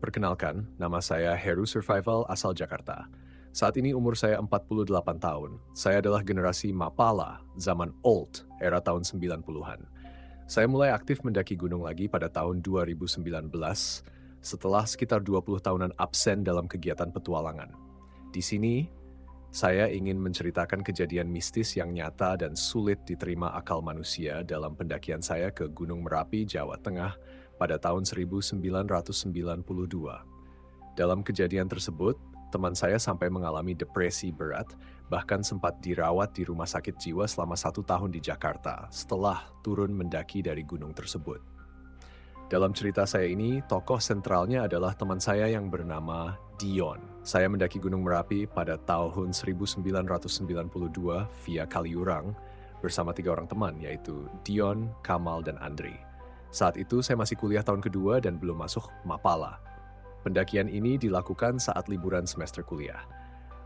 Perkenalkan, nama saya Heru Survival asal Jakarta. Saat ini umur saya 48 tahun. Saya adalah generasi Mapala, zaman old, era tahun 90-an. Saya mulai aktif mendaki gunung lagi pada tahun 2019 setelah sekitar 20 tahunan absen dalam kegiatan petualangan. Di sini, saya ingin menceritakan kejadian mistis yang nyata dan sulit diterima akal manusia dalam pendakian saya ke Gunung Merapi, Jawa Tengah pada tahun 1992. Dalam kejadian tersebut, teman saya sampai mengalami depresi berat, bahkan sempat dirawat di rumah sakit jiwa selama 1 tahun di Jakarta setelah turun mendaki dari gunung tersebut. Dalam cerita saya ini, tokoh sentralnya adalah teman saya yang bernama Dion. Saya mendaki Gunung Merapi pada tahun 1992 via Kaliurang bersama 3 orang teman, yaitu Dion, Kamal, dan Andri. Saat itu saya masih kuliah tahun kedua dan belum masuk Mapala. Pendakian ini dilakukan saat liburan semester kuliah.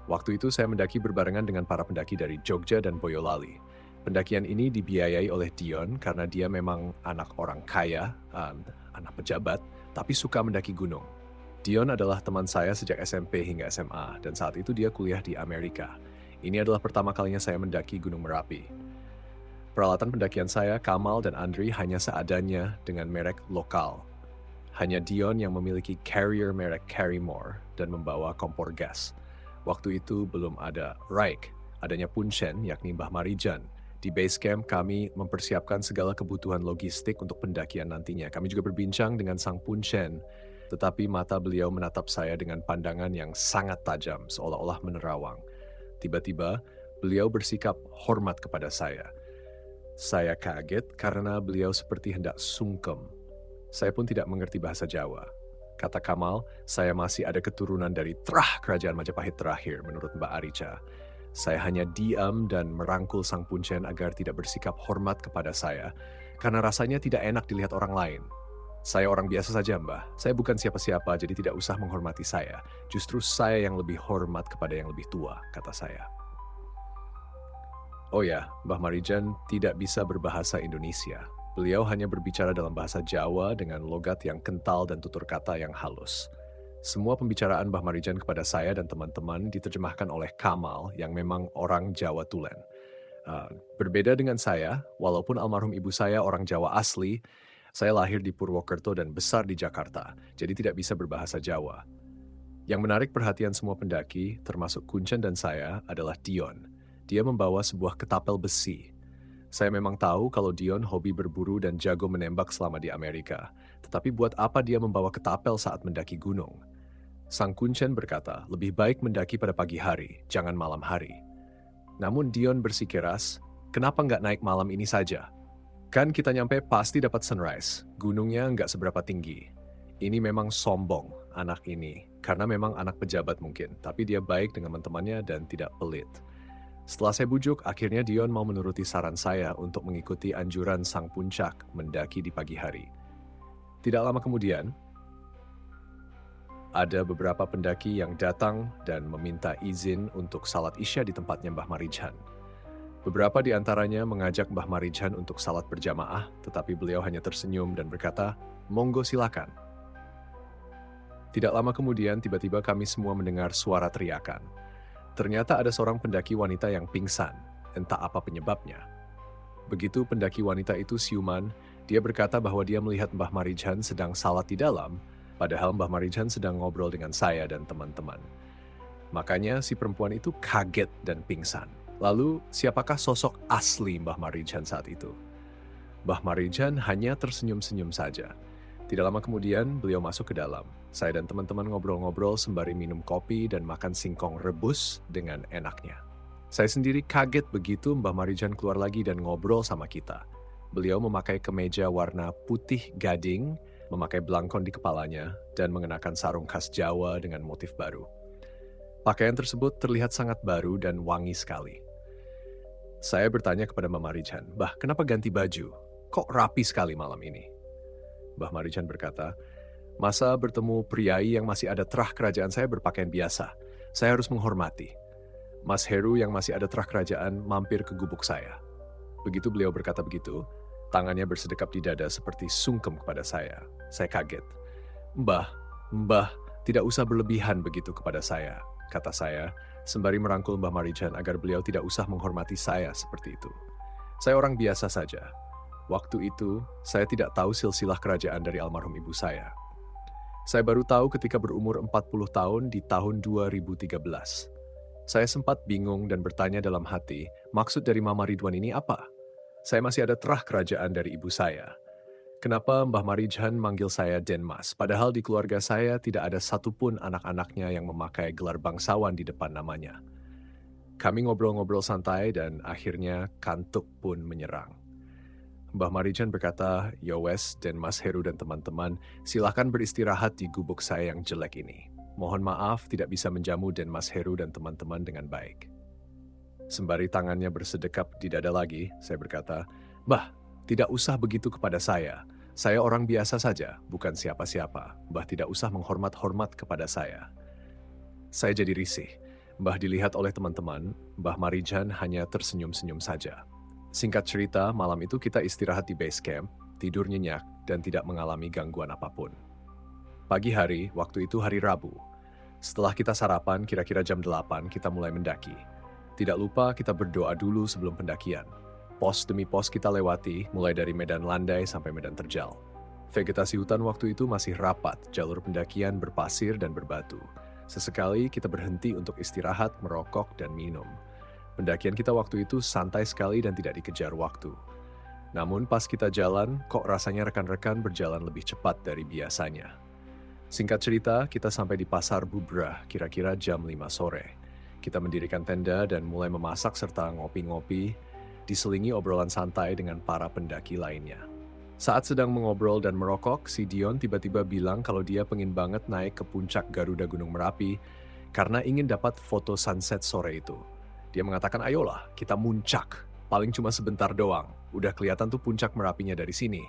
Waktu itu saya mendaki berbarengan dengan para pendaki dari Jogja dan Boyolali. Pendakian ini dibiayai oleh Dion karena dia memang anak orang kaya, anak pejabat, tapi suka mendaki gunung. Dion adalah teman saya sejak SMP hingga SMA, dan saat itu dia kuliah di Amerika. Ini adalah pertama kalinya saya mendaki Gunung Merapi. Peralatan pendakian saya, Kamal dan Andri hanya seadanya dengan merek lokal. Hanya Dion yang memiliki carrier merek Carrymore dan membawa kompor gas. Waktu itu belum ada Raik, adanya Punchen yakni Mbah Marijan. Di base camp kami mempersiapkan segala kebutuhan logistik untuk pendakian nantinya. Kami juga berbincang dengan Sang Punchen, tetapi mata beliau menatap saya dengan pandangan yang sangat tajam, seolah-olah menerawang. Tiba-tiba, beliau bersikap hormat kepada saya. Saya kaget karena beliau seperti hendak sungkem. Saya pun tidak mengerti bahasa Jawa. Kata Kamal, saya masih ada keturunan dari terah kerajaan Majapahit terakhir menurut Mbak Arica. Saya hanya diam dan merangkul Sang Punchen agar tidak bersikap hormat kepada saya, karena rasanya tidak enak dilihat orang lain. Saya orang biasa saja, Mbah. Saya bukan siapa-siapa, jadi tidak usah menghormati saya. Justru saya yang lebih hormat kepada yang lebih tua, kata saya. Oh ya, Mbah Marijan tidak bisa berbahasa Indonesia. Beliau hanya berbicara dalam bahasa Jawa dengan logat yang kental dan tutur kata yang halus. Semua pembicaraan Mbah Marijan kepada saya dan teman-teman diterjemahkan oleh Kamal yang memang orang Jawa Tulen. Berbeda dengan saya, walaupun almarhum ibu saya orang Jawa asli, saya lahir di Purwokerto dan besar di Jakarta, jadi tidak bisa berbahasa Jawa. Yang menarik perhatian semua pendaki, termasuk Kuncen dan saya, adalah Dion. Dia membawa sebuah ketapel besi. Saya memang tahu kalau Dion hobi berburu dan jago menembak selama di Amerika. Tetapi buat apa dia membawa ketapel saat mendaki gunung? Sang Kuncen berkata, lebih baik mendaki pada pagi hari, jangan malam hari. Namun Dion bersikeras, kenapa nggak naik malam ini saja? Kan kita nyampe pasti dapat sunrise, gunungnya nggak seberapa tinggi. Ini memang sombong, anak ini, karena memang anak pejabat mungkin, tapi dia baik dengan teman-temannya dan tidak pelit. Setelah saya bujuk, akhirnya Dion mau menuruti saran saya untuk mengikuti anjuran Sang Puncak mendaki di pagi hari. Tidak lama kemudian, ada beberapa pendaki yang datang dan meminta izin untuk salat Isya di tempatnya Mbah Marijan. Beberapa di antaranya mengajak Mbah Marijan untuk salat berjamaah, tetapi beliau hanya tersenyum dan berkata, "Monggo silakan." Tidak lama kemudian, tiba-tiba kami semua mendengar suara teriakan. Ternyata ada seorang pendaki wanita yang pingsan, entah apa penyebabnya. Begitu pendaki wanita itu siuman, dia berkata bahwa dia melihat Mbah Marijan sedang salat di dalam, padahal Mbah Marijan sedang ngobrol dengan saya dan teman-teman. Makanya si perempuan itu kaget dan pingsan. Lalu siapakah sosok asli Mbah Marijan saat itu? Mbah Marijan hanya tersenyum-senyum saja. Tidak lama kemudian beliau masuk ke dalam. Saya dan teman-teman ngobrol-ngobrol sembari minum kopi dan makan singkong rebus dengan enaknya. Saya sendiri kaget begitu Mbah Marijan keluar lagi dan ngobrol sama kita. Beliau memakai kemeja warna putih gading, memakai belangkon di kepalanya, dan mengenakan sarung khas Jawa dengan motif baru. Pakaian tersebut terlihat sangat baru dan wangi sekali. Saya bertanya kepada Mbah Marijan, "Mbah, kenapa ganti baju? Kok rapi sekali malam ini?" Mbah Marijan berkata, "Masa bertemu priai yang masih ada terah kerajaan saya berpakaian biasa? Saya harus menghormati. Mas Heru yang masih ada terah kerajaan mampir ke gubuk saya." Begitu beliau berkata begitu, tangannya bersedekap di dada seperti sungkem kepada saya. Saya kaget. "Mbah, Mbah, tidak usah berlebihan begitu kepada saya, kata saya, sembari merangkul Mbah Marijan agar beliau tidak usah menghormati saya seperti itu. Saya orang biasa saja. Waktu itu, saya tidak tahu silsilah kerajaan dari almarhum ibu saya. Saya baru tahu ketika berumur 40 tahun di tahun 2013. Saya sempat bingung dan bertanya dalam hati, maksud dari Mama Ridwan ini apa? Saya masih ada terah kerajaan dari ibu saya. Kenapa Mbah Marijan manggil saya Den Mas, padahal di keluarga saya tidak ada satupun anak-anaknya yang memakai gelar bangsawan di depan namanya. Kami ngobrol-ngobrol santai dan akhirnya kantuk pun menyerang. Mbah Marijan berkata, "Ya wes, Den Mas Heru dan teman-teman, silakan beristirahat di gubuk saya yang jelek ini. Mohon maaf tidak bisa menjamu Den Mas Heru dan teman-teman dengan baik." Sembari tangannya bersedekap di dada lagi, saya berkata, "Mbah, tidak usah begitu kepada saya. Saya orang biasa saja, bukan siapa-siapa. Mbah tidak usah menghormat-hormat kepada saya." Saya jadi risih. Mbah dilihat oleh teman-teman, Mbah Marijan hanya tersenyum-senyum saja. Singkat cerita, malam itu kita istirahat di base camp, tidur nyenyak, dan tidak mengalami gangguan apapun. Pagi hari, waktu itu hari Rabu. Setelah kita sarapan, kira-kira jam 8, kita mulai mendaki. Tidak lupa kita berdoa dulu sebelum pendakian. Pos demi pos kita lewati, mulai dari medan landai sampai medan terjal. Vegetasi hutan waktu itu masih rapat, jalur pendakian berpasir dan berbatu. Sesekali kita berhenti untuk istirahat, merokok, dan minum. Pendakian kita waktu itu santai sekali dan tidak dikejar waktu. Namun pas kita jalan, kok rasanya rekan-rekan berjalan lebih cepat dari biasanya. Singkat cerita, kita sampai di Pasar Bubrah kira-kira jam 5 sore. Kita mendirikan tenda dan mulai memasak serta ngopi-ngopi, diselingi obrolan santai dengan para pendaki lainnya. Saat sedang mengobrol dan merokok, si Dion tiba-tiba bilang kalau dia pengen banget naik ke puncak Garuda Gunung Merapi karena ingin dapat foto sunset sore itu. Dia mengatakan, "Ayolah, kita muncak. Paling cuma sebentar doang. Udah kelihatan tuh puncak Merapinya dari sini."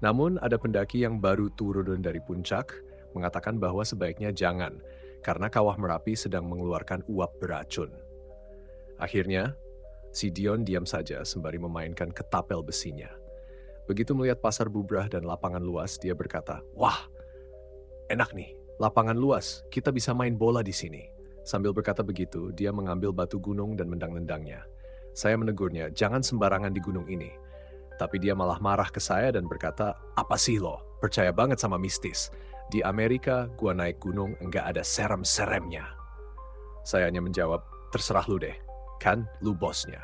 Namun ada pendaki yang baru turun dari puncak mengatakan bahwa sebaiknya jangan, karena kawah Merapi sedang mengeluarkan uap beracun. Akhirnya, si Dion diam saja sembari memainkan ketapel besinya. Begitu melihat Pasar Bubrah dan lapangan luas, dia berkata, "Wah, enak nih, lapangan luas, kita bisa main bola di sini." Sambil berkata begitu, dia mengambil batu gunung dan mendang-nendangnya. Saya menegurnya, "Jangan sembarangan di gunung ini." Tapi dia malah marah ke saya dan berkata, "Apa sih lo? Percaya banget sama mistis. Di Amerika, gua naik gunung enggak ada serem-seremnya." Saya hanya menjawab, "Terserah lu deh, kan lu bosnya."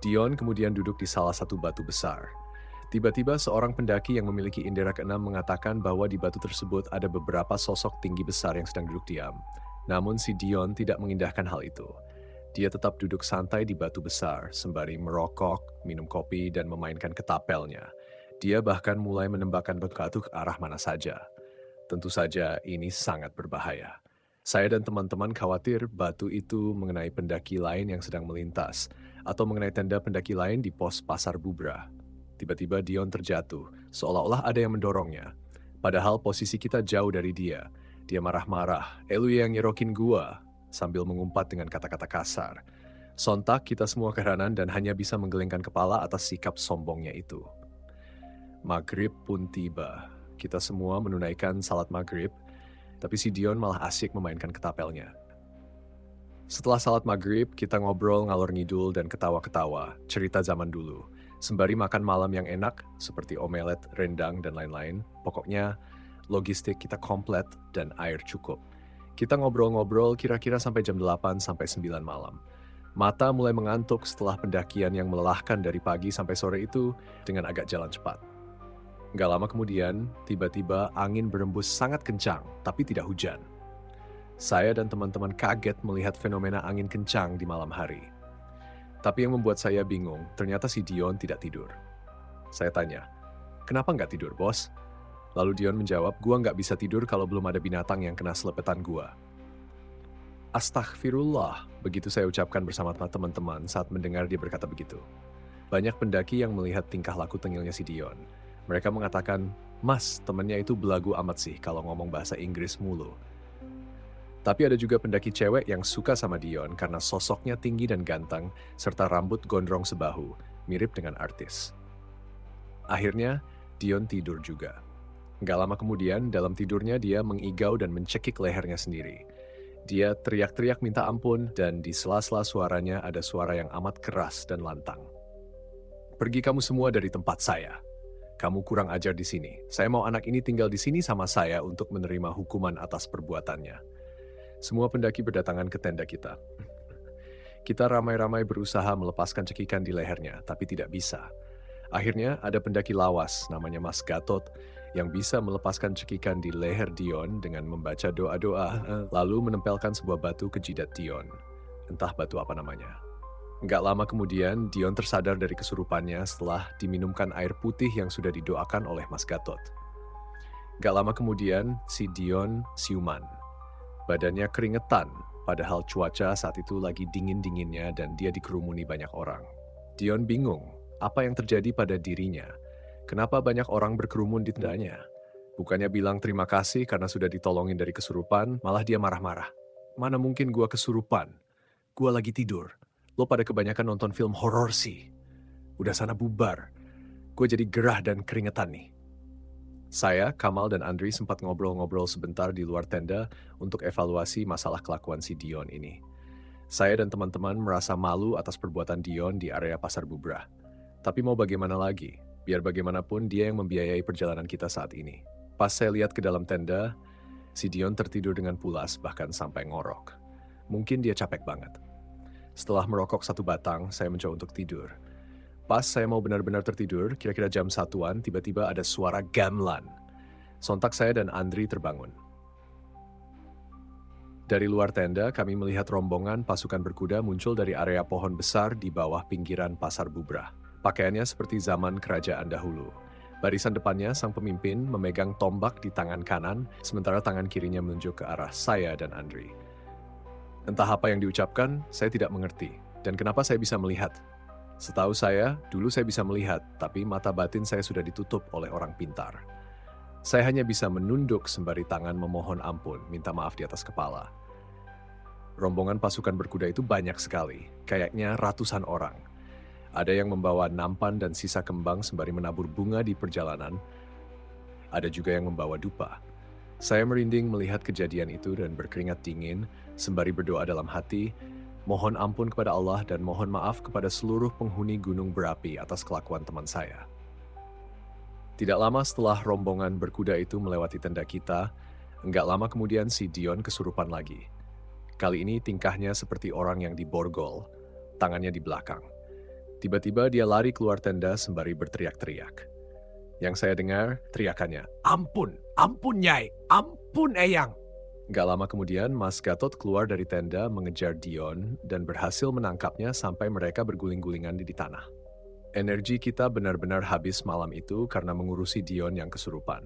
Dion kemudian duduk di salah satu batu besar. Tiba-tiba seorang pendaki yang memiliki indera keenam mengatakan bahwa di batu tersebut ada beberapa sosok tinggi besar yang sedang duduk diam. Namun si Dion tidak mengindahkan hal itu. Dia tetap duduk santai di batu besar, sembari merokok, minum kopi, dan memainkan ketapelnya. Dia bahkan mulai menembakkan batu ke arah mana saja. Tentu saja ini sangat berbahaya. Saya dan teman-teman khawatir batu itu mengenai pendaki lain yang sedang melintas, atau mengenai tenda pendaki lain di pos Pasar Bubrah. Tiba-tiba Dion terjatuh, seolah-olah ada yang mendorongnya. Padahal posisi kita jauh dari dia. Dia marah-marah, "Lu yang nyerokin gua," sambil mengumpat dengan kata-kata kasar. Sontak kita semua keheranan dan hanya bisa menggelengkan kepala atas sikap sombongnya itu. Maghrib pun tiba. Kita semua menunaikan salat maghrib, tapi si Dion malah asyik memainkan ketapelnya. Setelah salat maghrib, kita ngobrol ngalor ngidul dan ketawa-ketawa, cerita zaman dulu. Sembari makan malam yang enak, seperti omelet, rendang, dan lain-lain. Pokoknya, logistik kita komplit dan air cukup. Kita ngobrol-ngobrol kira-kira sampai jam 8 sampai 9 malam. Mata mulai mengantuk setelah pendakian yang melelahkan dari pagi sampai sore itu dengan agak jalan cepat. Gak lama kemudian, tiba-tiba angin berembus sangat kencang, tapi tidak hujan. Saya dan teman-teman kaget melihat fenomena angin kencang di malam hari. Tapi yang membuat saya bingung, ternyata si Dion tidak tidur. Saya tanya, "Kenapa nggak tidur, bos?" Lalu Dion menjawab, "Gua nggak bisa tidur kalau belum ada binatang yang kena selepetan gua." Astaghfirullah, begitu saya ucapkan bersama teman-teman saat mendengar dia berkata begitu. Banyak pendaki yang melihat tingkah laku tengilnya si Dion. Mereka mengatakan, "Mas, temennya itu belagu amat sih kalau ngomong bahasa Inggris mulu." Tapi ada juga pendaki cewek yang suka sama Dion karena sosoknya tinggi dan ganteng, serta rambut gondrong sebahu, mirip dengan artis. Akhirnya, Dion tidur juga. Nggak lama kemudian, dalam tidurnya dia mengigau dan mencekik lehernya sendiri. Dia teriak-teriak minta ampun, dan di sela-sela suaranya ada suara yang amat keras dan lantang. "Pergi kamu semua dari tempat saya. Kamu kurang ajar di sini. Saya mau anak ini tinggal di sini sama saya untuk menerima hukuman atas perbuatannya." Semua pendaki berdatangan ke tenda kita. Kita ramai-ramai berusaha melepaskan cekikan di lehernya, tapi tidak bisa. Akhirnya ada pendaki lawas, namanya Mas Gatot, yang bisa melepaskan cekikan di leher Dion dengan membaca doa-doa, lalu menempelkan sebuah batu ke jidat Dion. Entah batu apa namanya. Nggak lama kemudian, Dion tersadar dari kesurupannya setelah diminumkan air putih yang sudah didoakan oleh Mas Gatot. Nggak lama kemudian, si Dion siuman. Badannya keringetan, padahal cuaca saat itu lagi dingin-dinginnya dan dia dikerumuni banyak orang. Dion bingung, apa yang terjadi pada dirinya? Kenapa banyak orang berkerumun di tendanya? Bukannya bilang terima kasih karena sudah ditolongin dari kesurupan, malah dia marah-marah. Mana mungkin gua kesurupan? Gua lagi tidur. Lo pada kebanyakan nonton film horor sih. Udah sana bubar. Gue jadi gerah dan keringetan nih. Saya, Kamal, dan Andri sempat ngobrol-ngobrol sebentar di luar tenda untuk evaluasi masalah kelakuan si Dion ini. Saya dan teman-teman merasa malu atas perbuatan Dion di area Pasar Bubrah. Tapi mau bagaimana lagi? Biar bagaimanapun dia yang membiayai perjalanan kita saat ini. Pas saya lihat ke dalam tenda, si Dion tertidur dengan pulas bahkan sampai ngorok. Mungkin dia capek banget. Setelah merokok satu batang, saya mencoba untuk tidur. Pas saya mau benar-benar tertidur, kira-kira jam 1-an, tiba-tiba ada suara gamelan. Sontak saya dan Andri terbangun. Dari luar tenda, kami melihat rombongan pasukan berkuda muncul dari area pohon besar di bawah pinggiran Pasar Bubrah. Pakaiannya seperti zaman kerajaan dahulu. Barisan depannya, sang pemimpin memegang tombak di tangan kanan, sementara tangan kirinya menunjuk ke arah saya dan Andri. Entah apa yang diucapkan, saya tidak mengerti. Dan kenapa saya bisa melihat? Setahu saya, dulu saya bisa melihat, tapi mata batin saya sudah ditutup oleh orang pintar. Saya hanya bisa menunduk sembari tangan memohon ampun, minta maaf di atas kepala. Rombongan pasukan berkuda itu banyak sekali, kayaknya ratusan orang. Ada yang membawa nampan dan sisa kembang sembari menabur bunga di perjalanan. Ada juga yang membawa dupa. Saya merinding melihat kejadian itu dan berkeringat dingin, sembari berdoa dalam hati, mohon ampun kepada Allah dan mohon maaf kepada seluruh penghuni gunung berapi atas kelakuan teman saya. Tidak lama setelah rombongan berkuda itu melewati tenda kita, enggak lama kemudian si Dion kesurupan lagi. Kali ini tingkahnya seperti orang yang diborgol, tangannya di belakang. Tiba-tiba dia lari keluar tenda sembari berteriak-teriak. Yang saya dengar teriakannya, "Ampun, ampun Nyai, ampun Eyang." Gak lama kemudian, Mas Gatot keluar dari tenda mengejar Dion dan berhasil menangkapnya sampai mereka berguling-gulingan di tanah. Energi kita benar-benar habis malam itu karena mengurusi Dion yang kesurupan.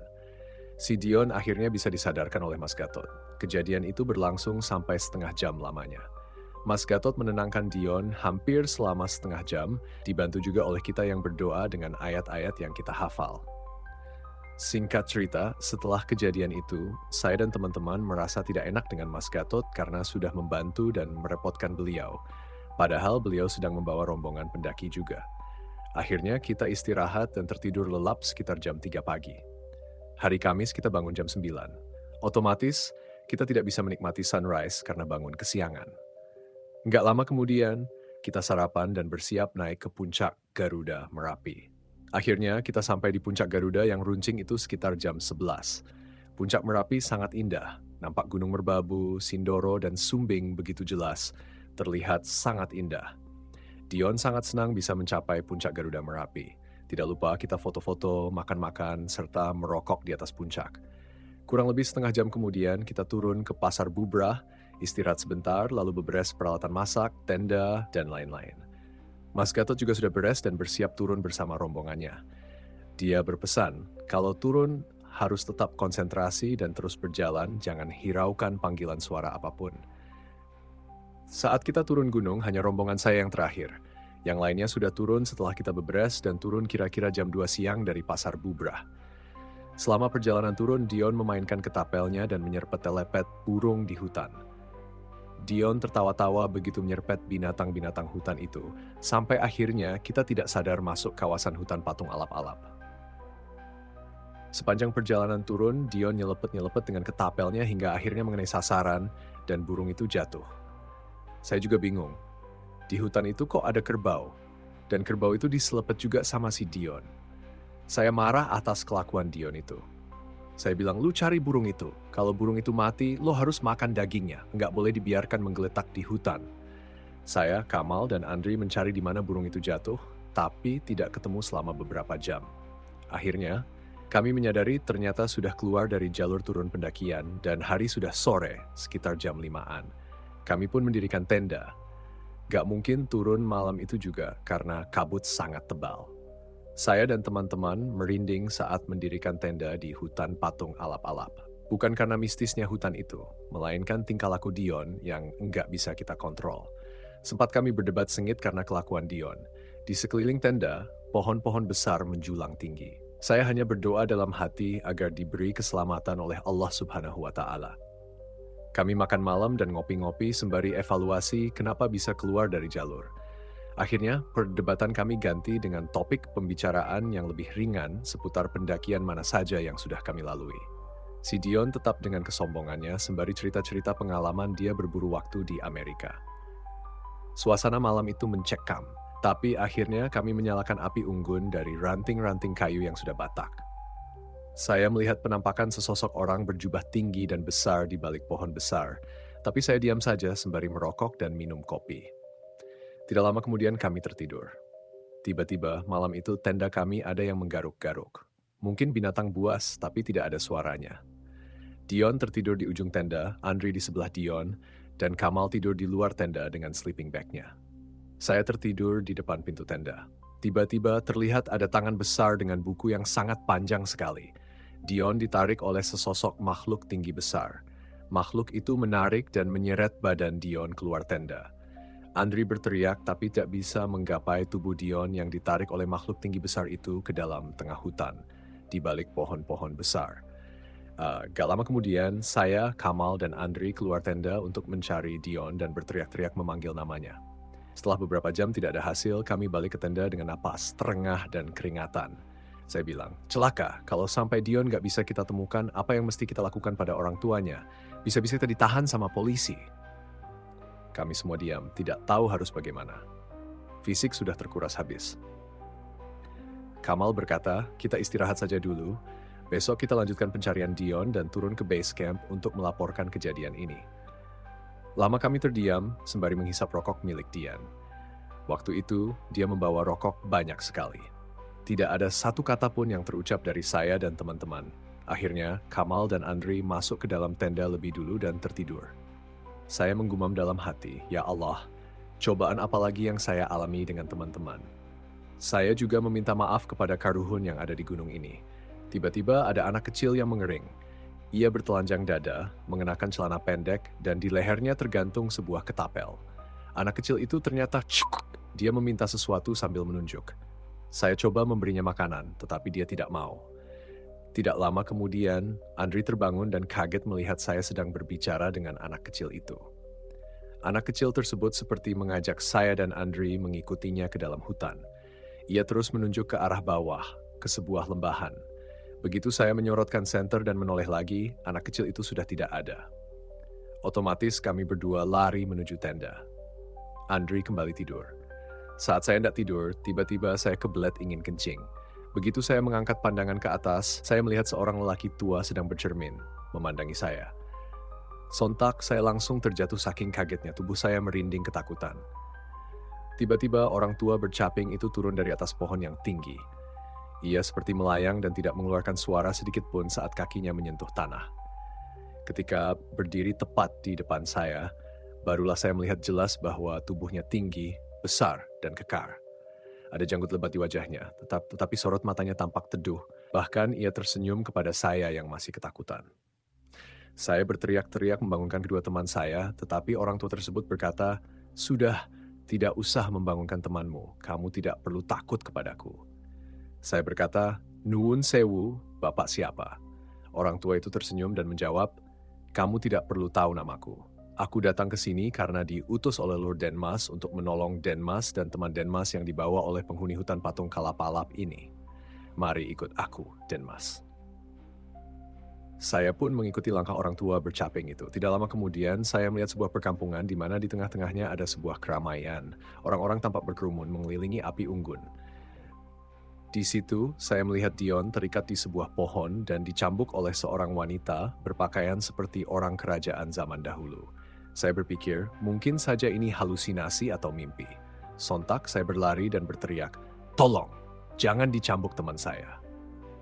Si Dion akhirnya bisa disadarkan oleh Mas Gatot. Kejadian itu berlangsung sampai setengah jam lamanya. Mas Gatot menenangkan Dion hampir selama setengah jam, dibantu juga oleh kita yang berdoa dengan ayat-ayat yang kita hafal. Singkat cerita, setelah kejadian itu, saya dan teman-teman merasa tidak enak dengan Mas Gatot karena sudah membantu dan merepotkan beliau. Padahal beliau sedang membawa rombongan pendaki juga. Akhirnya kita istirahat dan tertidur lelap sekitar jam 3 pagi. Hari Kamis kita bangun jam 9. Otomatis, kita tidak bisa menikmati sunrise karena bangun kesiangan. Nggak lama kemudian, kita sarapan dan bersiap naik ke puncak Garuda Merapi. Akhirnya kita sampai di puncak Garuda yang runcing itu sekitar jam 11. Puncak Merapi sangat indah, nampak Gunung Merbabu, Sindoro, dan Sumbing begitu jelas, terlihat sangat indah. Dion sangat senang bisa mencapai puncak Garuda Merapi. Tidak lupa kita foto-foto, makan-makan, serta merokok di atas puncak. Kurang lebih setengah jam kemudian kita turun ke Pasar Bubrah, istirahat sebentar, lalu beberes peralatan masak, tenda, dan lain-lain. Mas Gatot juga sudah beres dan bersiap turun bersama rombongannya. Dia berpesan, kalau turun harus tetap konsentrasi dan terus berjalan, jangan hiraukan panggilan suara apapun. Saat kita turun gunung, hanya rombongan saya yang terakhir. Yang lainnya sudah turun setelah kita beberes dan turun kira-kira jam 2 siang dari Pasar Bubrah. Selama perjalanan turun, Dion memainkan ketapelnya dan menyerpet-telepet burung di hutan. Dion tertawa-tawa begitu menyerpet binatang-binatang hutan itu, sampai akhirnya kita tidak sadar masuk kawasan hutan patung alap-alap. Sepanjang perjalanan turun, Dion nyelepet-nyelepet dengan ketapelnya hingga akhirnya mengenai sasaran dan burung itu jatuh. Saya juga bingung. Di hutan itu kok ada kerbau? Dan kerbau itu diselepet juga sama si Dion. Saya marah atas kelakuan Dion itu. Saya bilang, lu cari burung itu. Kalau burung itu mati, lo harus makan dagingnya. Nggak boleh dibiarkan menggeletak di hutan. Saya, Kamal, dan Andri mencari di mana burung itu jatuh, tapi tidak ketemu selama beberapa jam. Akhirnya, kami menyadari ternyata sudah keluar dari jalur turun pendakian dan hari sudah sore, sekitar jam 5-an. Kami pun mendirikan tenda. Gak mungkin turun malam itu juga karena kabut sangat tebal. Saya dan teman-teman merinding saat mendirikan tenda di hutan patung alap-alap. Bukan karena mistisnya hutan itu, melainkan tingkah laku Dion yang enggak bisa kita kontrol. Sempat kami berdebat sengit karena kelakuan Dion. Di sekeliling tenda, pohon-pohon besar menjulang tinggi. Saya hanya berdoa dalam hati agar diberi keselamatan oleh Allah Subhanahu wa Ta'ala. Kami makan malam dan ngopi-ngopi sembari evaluasi kenapa bisa keluar dari jalur. Akhirnya, perdebatan kami ganti dengan topik pembicaraan yang lebih ringan seputar pendakian mana saja yang sudah kami lalui. Si Dion tetap dengan kesombongannya sembari cerita-cerita pengalaman dia berburu waktu di Amerika. Suasana malam itu mencekam, tapi akhirnya kami menyalakan api unggun dari ranting-ranting kayu yang sudah batak. Saya melihat penampakan sesosok orang berjubah tinggi dan besar di balik pohon besar, tapi saya diam saja sembari merokok dan minum kopi. Tidak lama kemudian kami tertidur. Tiba-tiba malam itu tenda kami ada yang menggaruk-garuk. Mungkin binatang buas, tapi tidak ada suaranya. Dion tertidur di ujung tenda, Andri di sebelah Dion, dan Kamal tidur di luar tenda dengan sleeping bag-nya. Saya tertidur di depan pintu tenda. Tiba-tiba terlihat ada tangan besar dengan buku yang sangat panjang sekali. Dion ditarik oleh sesosok makhluk tinggi besar. Makhluk itu menarik dan menyeret badan Dion keluar tenda. Andri berteriak tapi tidak bisa menggapai tubuh Dion yang ditarik oleh makhluk tinggi besar itu ke dalam tengah hutan, di balik pohon-pohon besar. Gak lama kemudian, saya, Kamal, dan Andri keluar tenda untuk mencari Dion dan berteriak-teriak memanggil namanya. Setelah beberapa jam tidak ada hasil, kami balik ke tenda dengan napas terengah dan keringatan. Saya bilang, celaka, kalau sampai Dion gak bisa kita temukan, apa yang mesti kita lakukan pada orang tuanya? Bisa-bisa kita ditahan sama polisi. Kami semua diam, tidak tahu harus bagaimana. Fisik sudah terkuras habis. Kamal berkata, kita istirahat saja dulu. Besok kita lanjutkan pencarian Dion dan turun ke base camp untuk melaporkan kejadian ini. Lama kami terdiam, sembari menghisap rokok milik Dian. Waktu itu, dia membawa rokok banyak sekali. Tidak ada satu kata pun yang terucap dari saya dan teman-teman. Akhirnya, Kamal dan Andri masuk ke dalam tenda lebih dulu dan tertidur. Saya menggumam dalam hati, ya Allah, cobaan apa lagi yang saya alami dengan teman-teman. Saya juga meminta maaf kepada Karuhun yang ada di gunung ini. Tiba-tiba ada anak kecil yang mengering. Ia bertelanjang dada, mengenakan celana pendek, dan di lehernya tergantung sebuah ketapel. Anak kecil itu ternyata dia meminta sesuatu sambil menunjuk. Saya coba memberinya makanan, tetapi dia tidak mau. Tidak lama kemudian, Andri terbangun dan kaget melihat saya sedang berbicara dengan anak kecil itu. Anak kecil tersebut seperti mengajak saya dan Andri mengikutinya ke dalam hutan. Ia terus menunjuk ke arah bawah, ke sebuah lembahan. Begitu saya menyorotkan senter dan menoleh lagi, anak kecil itu sudah tidak ada. Otomatis kami berdua lari menuju tenda. Andri kembali tidur. Saat saya hendak tidur, tiba-tiba saya kebelet ingin kencing. Begitu saya mengangkat pandangan ke atas, saya melihat seorang lelaki tua sedang bercermin, memandangi saya. Sontak saya langsung terjatuh saking kagetnya, tubuh saya merinding ketakutan. Tiba-tiba orang tua bercaping itu turun dari atas pohon yang tinggi. Ia seperti melayang dan tidak mengeluarkan suara sedikit pun saat kakinya menyentuh tanah. Ketika berdiri tepat di depan saya, barulah saya melihat jelas bahwa tubuhnya tinggi, besar, dan kekar. Ada janggut lebat di wajahnya, tetapi sorot matanya tampak teduh. Bahkan ia tersenyum kepada saya yang masih ketakutan. Saya berteriak-teriak membangunkan kedua teman saya, tetapi orang tua tersebut berkata, "Sudah, tidak usah membangunkan temanmu, kamu tidak perlu takut kepadaku." Saya berkata, "Nuwun sewu, Bapak siapa?" Orang tua itu tersenyum dan menjawab, "Kamu tidak perlu tahu namaku. Aku datang ke sini karena diutus oleh Lord Denmas untuk menolong Denmas dan teman Denmas yang dibawa oleh penghuni hutan patung Kalapalap ini. Mari ikut aku, Denmas." Saya pun mengikuti langkah orang tua bercaping itu. Tidak lama kemudian, saya melihat sebuah perkampungan di mana di tengah-tengahnya ada sebuah keramaian. Orang-orang tampak berkerumun mengelilingi api unggun. Di situ, saya melihat Dion terikat di sebuah pohon dan dicambuk oleh seorang wanita berpakaian seperti orang kerajaan zaman dahulu. Saya berpikir, mungkin saja ini halusinasi atau mimpi. Sontak saya berlari dan berteriak, "Tolong, jangan dicambuk teman saya."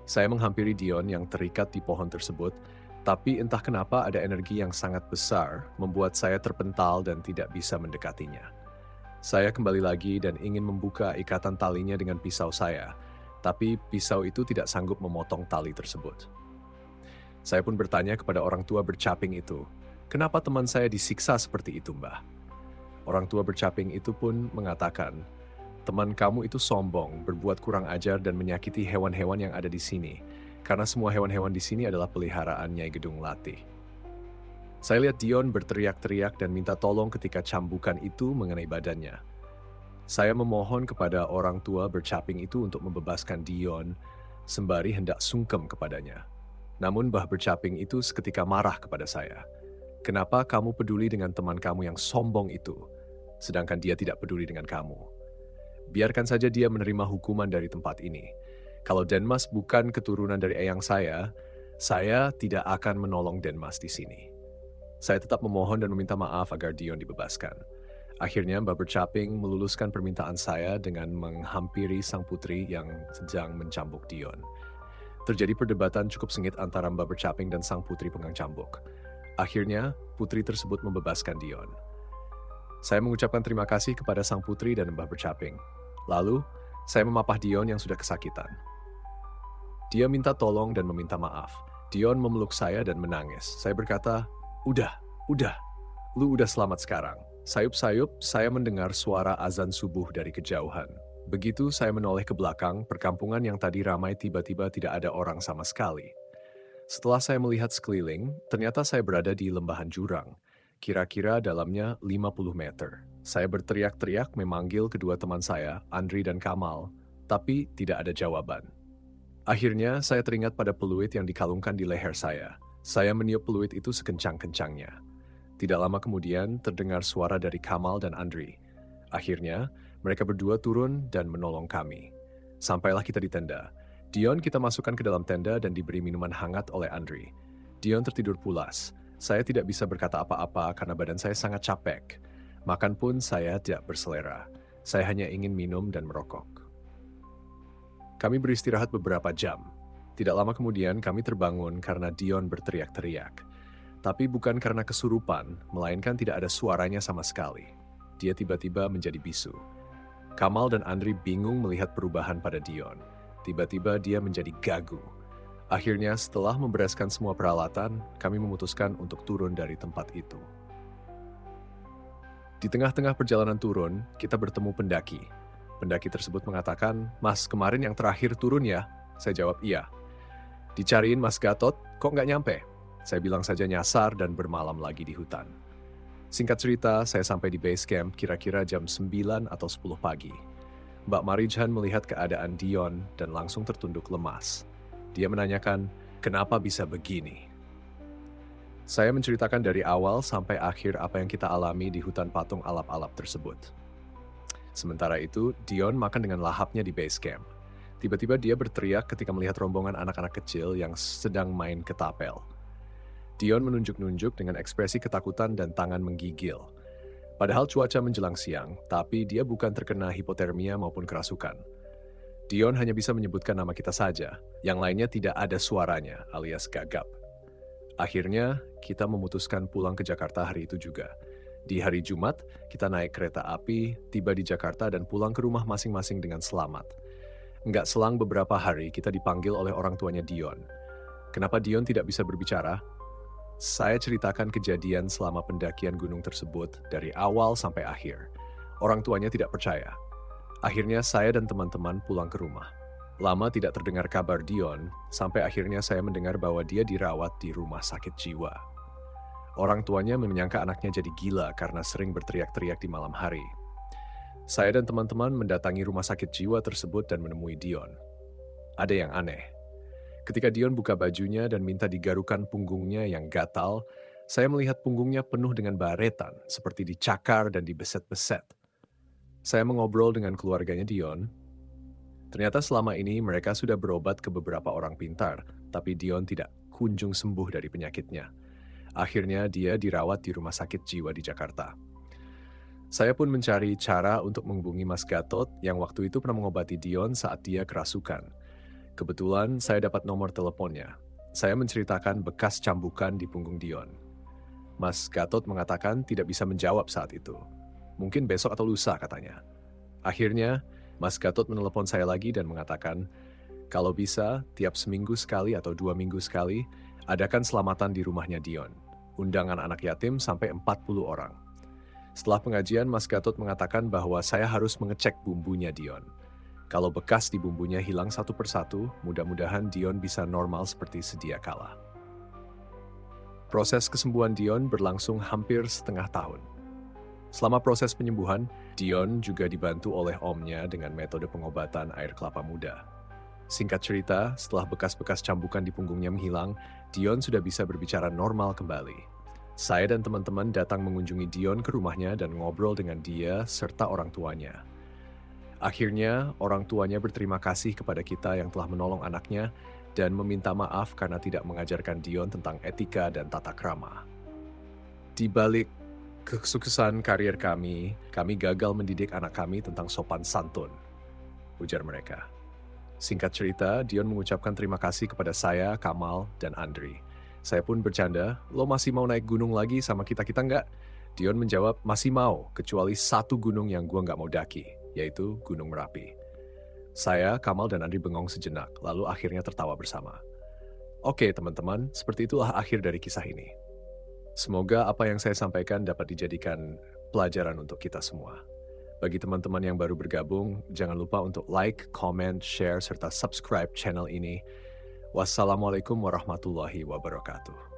Saya menghampiri Dion yang terikat di pohon tersebut, tapi entah kenapa ada energi yang sangat besar membuat saya terpental dan tidak bisa mendekatinya. Saya kembali lagi dan ingin membuka ikatan talinya dengan pisau saya, tapi pisau itu tidak sanggup memotong tali tersebut. Saya pun bertanya kepada orang tua bercaping itu, "Kenapa teman saya disiksa seperti itu, Mbah?" Orang tua bercaping itu pun mengatakan, "Teman kamu itu sombong, berbuat kurang ajar dan menyakiti hewan-hewan yang ada di sini, karena semua hewan-hewan di sini adalah peliharaan Nyai Gedung Latih." Saya lihat Dion berteriak-teriak dan minta tolong ketika cambukan itu mengenai badannya. Saya memohon kepada orang tua bercaping itu untuk membebaskan Dion, sembari hendak sungkem kepadanya. Namun Mbah bercaping itu seketika marah kepada saya. "Kenapa kamu peduli dengan teman kamu yang sombong itu, sedangkan dia tidak peduli dengan kamu? Biarkan saja dia menerima hukuman dari tempat ini. Kalau Denmas bukan keturunan dari eyang saya tidak akan menolong Denmas di sini." Saya tetap memohon dan meminta maaf agar Dion dibebaskan. Akhirnya Mbah Bercaping meluluskan permintaan saya dengan menghampiri sang putri yang sedang mencambuk Dion. Terjadi perdebatan cukup sengit antara Mbah Bercaping dan sang putri penggang cambuk. Akhirnya, putri tersebut membebaskan Dion. Saya mengucapkan terima kasih kepada sang putri dan Mbah Bercaping. Lalu, saya memapah Dion yang sudah kesakitan. Dia minta tolong dan meminta maaf. Dion memeluk saya dan menangis. Saya berkata, udah, lu udah selamat sekarang." Sayup-sayup, saya mendengar suara azan subuh dari kejauhan. Begitu saya menoleh ke belakang, perkampungan yang tadi ramai tiba-tiba tidak ada orang sama sekali. Setelah saya melihat sekeliling, ternyata saya berada di lembahan jurang. Kira-kira dalamnya 50 meter. Saya berteriak-teriak memanggil kedua teman saya, Andri dan Kamal, tapi tidak ada jawaban. Akhirnya, saya teringat pada peluit yang dikalungkan di leher saya. Saya meniup peluit itu sekencang-kencangnya. Tidak lama kemudian, terdengar suara dari Kamal dan Andri. Akhirnya, mereka berdua turun dan menolong kami. Sampailah kita di tenda. Dion kita masukkan ke dalam tenda dan diberi minuman hangat oleh Andri. Dion tertidur pulas. Saya tidak bisa berkata apa-apa karena badan saya sangat capek. Makan pun saya tidak berselera. Saya hanya ingin minum dan merokok. Kami beristirahat beberapa jam. Tidak lama kemudian kami terbangun karena Dion berteriak-teriak. Tapi bukan karena kesurupan, melainkan tidak ada suaranya sama sekali. Dia tiba-tiba menjadi bisu. Kamal dan Andri bingung melihat perubahan pada Dion. Tiba-tiba dia menjadi gagu. Akhirnya setelah membereskan semua peralatan, kami memutuskan untuk turun dari tempat itu. Di tengah-tengah perjalanan turun, kita bertemu pendaki. Pendaki tersebut mengatakan, "Mas, kemarin yang terakhir turun ya?" Saya jawab, "Iya." "Dicariin Mas Gatot, kok nggak nyampe?" Saya bilang saja nyasar dan bermalam lagi di hutan. Singkat cerita, saya sampai di base camp kira-kira jam 9 atau 10 pagi. Mbak Marijan melihat keadaan Dion dan langsung tertunduk lemas. Dia menanyakan, "Kenapa bisa begini?" Saya menceritakan dari awal sampai akhir apa yang kita alami di hutan patung alap-alap tersebut. Sementara itu, Dion makan dengan lahapnya di base camp. Tiba-tiba dia berteriak ketika melihat rombongan anak-anak kecil yang sedang main ketapel. Dion menunjuk-nunjuk dengan ekspresi ketakutan dan tangan menggigil. Padahal cuaca menjelang siang, tapi dia bukan terkena hipotermia maupun kerasukan. Dion hanya bisa menyebutkan nama kita saja, yang lainnya tidak ada suaranya alias gagap. Akhirnya, kita memutuskan pulang ke Jakarta hari itu juga. Di hari Jumat, kita naik kereta api, tiba di Jakarta dan pulang ke rumah masing-masing dengan selamat. Enggak selang beberapa hari, kita dipanggil oleh orang tuanya Dion. Kenapa Dion tidak bisa berbicara? Saya ceritakan kejadian selama pendakian gunung tersebut dari awal sampai akhir. Orang tuanya tidak percaya. Akhirnya saya dan teman-teman pulang ke rumah. Lama tidak terdengar kabar Dion, sampai akhirnya saya mendengar bahwa dia dirawat di rumah sakit jiwa. Orang tuanya menyangka anaknya jadi gila karena sering berteriak-teriak di malam hari. Saya dan teman-teman mendatangi rumah sakit jiwa tersebut dan menemui Dion. Ada yang aneh. Ketika Dion buka bajunya dan minta digarukan punggungnya yang gatal, saya melihat punggungnya penuh dengan baretan, seperti dicakar dan dibeset-beset. Saya mengobrol dengan keluarganya Dion. Ternyata selama ini mereka sudah berobat ke beberapa orang pintar, tapi Dion tidak kunjung sembuh dari penyakitnya. Akhirnya dia dirawat di rumah sakit jiwa di Jakarta. Saya pun mencari cara untuk menghubungi Mas Gatot yang waktu itu pernah mengobati Dion saat dia kerasukan. Kebetulan saya dapat nomor teleponnya. Saya menceritakan bekas cambukan di punggung Dion. Mas Gatot mengatakan tidak bisa menjawab saat itu. Mungkin besok atau lusa katanya. Akhirnya, Mas Gatot menelepon saya lagi dan mengatakan, kalau bisa, tiap seminggu sekali atau 2 minggu sekali, adakan selamatan di rumahnya Dion. Undangan anak yatim sampai 40 orang. Setelah pengajian, Mas Gatot mengatakan bahwa saya harus mengecek bumbunya Dion. Kalau bekas di bumbunya hilang satu persatu, mudah-mudahan Dion bisa normal seperti sedia kala. Proses kesembuhan Dion berlangsung hampir setengah tahun. Selama proses penyembuhan, Dion juga dibantu oleh omnya dengan metode pengobatan air kelapa muda. Singkat cerita, setelah bekas-bekas cambukan di punggungnya menghilang, Dion sudah bisa berbicara normal kembali. Saya dan teman-teman datang mengunjungi Dion ke rumahnya dan ngobrol dengan dia serta orang tuanya. Akhirnya, orang tuanya berterima kasih kepada kita yang telah menolong anaknya dan meminta maaf karena tidak mengajarkan Dion tentang etika dan tata krama. Di balik kesuksesan karir kami gagal mendidik anak kami tentang sopan santun, ujar mereka. Singkat cerita, Dion mengucapkan terima kasih kepada saya, Kamal, dan Andri. Saya pun bercanda, lo masih mau naik gunung lagi sama kita-kita nggak? Dion menjawab, masih mau, kecuali satu gunung yang gua nggak mau daki, yaitu Gunung Merapi. Saya, Kamal, dan Andri bengong sejenak, lalu akhirnya tertawa bersama. Oke teman-teman, seperti itulah akhir dari kisah ini. Semoga apa yang saya sampaikan dapat dijadikan pelajaran untuk kita semua. Bagi teman-teman yang baru bergabung, jangan lupa untuk like, comment, share, serta subscribe channel ini. Wassalamualaikum warahmatullahi wabarakatuh.